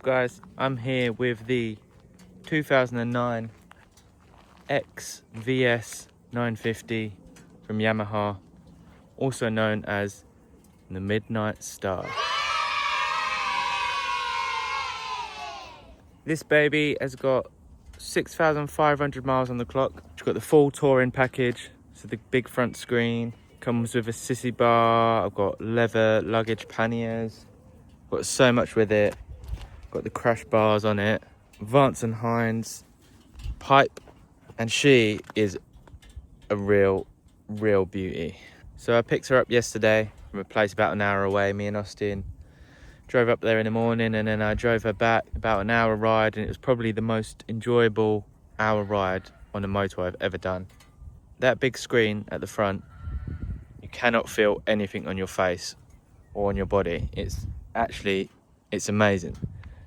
guys? I'm here with the 2009 XVS950 from Yamaha, also known as the Midnight Star. This baby has got 6,500 miles on the clock. It's got the full touring package, so the big front screen, comes with a sissy bar. I've got leather luggage panniers, got so much with it. Got the crash bars on it, Vance Hines pipe, and she is a real beauty. So I picked her up yesterday from a place about an hour away. Me and Austin drove up there in the morning, and then I drove her back, about an hour ride, and it was probably the most enjoyable hour ride on a motor I've ever done. That big screen at the front, you cannot feel anything on your face or on your body. It's amazing.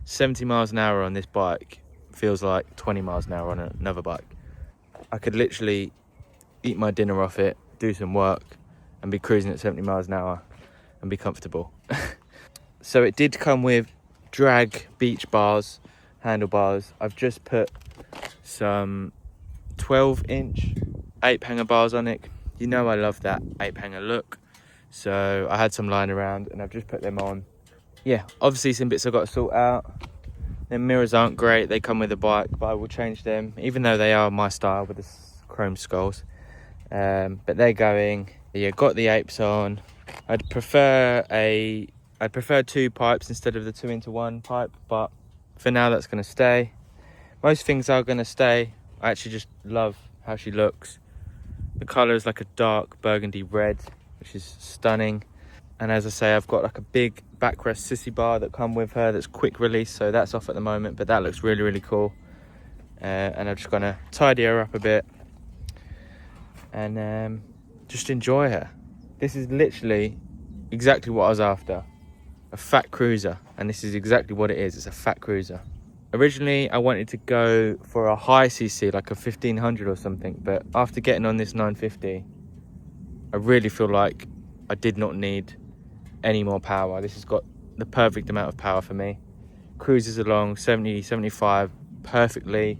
70 miles an hour on this bike feels like 20 miles an hour on another bike. I could literally eat my dinner off it, do some work, and be cruising at 70 miles an hour and be comfortable. So it did come with drag beach bars, handlebars. I've just put some 12-inch Ape Hanger bars on it. You know I love that Ape Hanger look, so I had some lying around and I've just put them on. Yeah, obviously some bits I've got to sort out. The mirrors aren't great, they come with the bike, but I will change them, even though they are my style with the chrome skulls. But they're going. Yeah, got the apes on. I'd prefer 2 pipes instead of the 2-into-1 pipe, but for now that's going to stay. Most things are going to stay. I actually just love how she looks. The colour is like a dark burgundy red, which is stunning. And as I say, I've got like a big backrest sissy bar that come with her that's quick release, so that's off at the moment, but that looks really cool. And I'm just gonna tidy her up a bit and just enjoy her. This is literally exactly what I was after, a fat cruiser, and this is exactly what it is. It's a fat cruiser. Originally I wanted to go for a high cc, like a 1500 or something, but after getting on this 950, I really feel like I did not need any more power. This has got the perfect amount of power for me. Cruises along 70, 75 perfectly.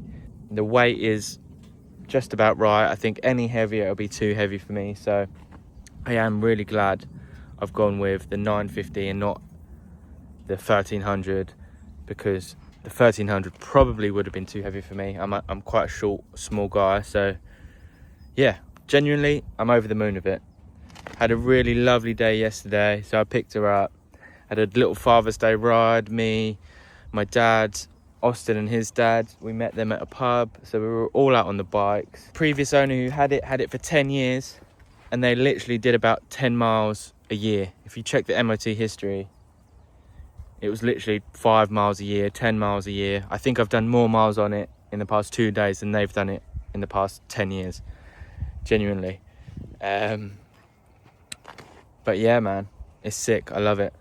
The weight is just about right. I think any heavier it'll be too heavy for me, so I am really glad I've gone with the 950 and not the 1300, because the 1300 probably would have been too heavy for me. I'm quite a short, small guy, so yeah, genuinely I'm over the moon with it. Had a really lovely day yesterday, so I picked her up. Had a little Father's Day ride, me, my dad, Austin and his dad. We met them at a pub, so we were all out on the bikes. Previous owner who had it for 10 years, and they literally did about 10 miles a year. If you check the MOT history, it was literally 5 miles a year, 10 miles a year. I think I've done more miles on it in the past 2 days than they've done it in the past 10 years, genuinely. But yeah, man, it's sick. I love it.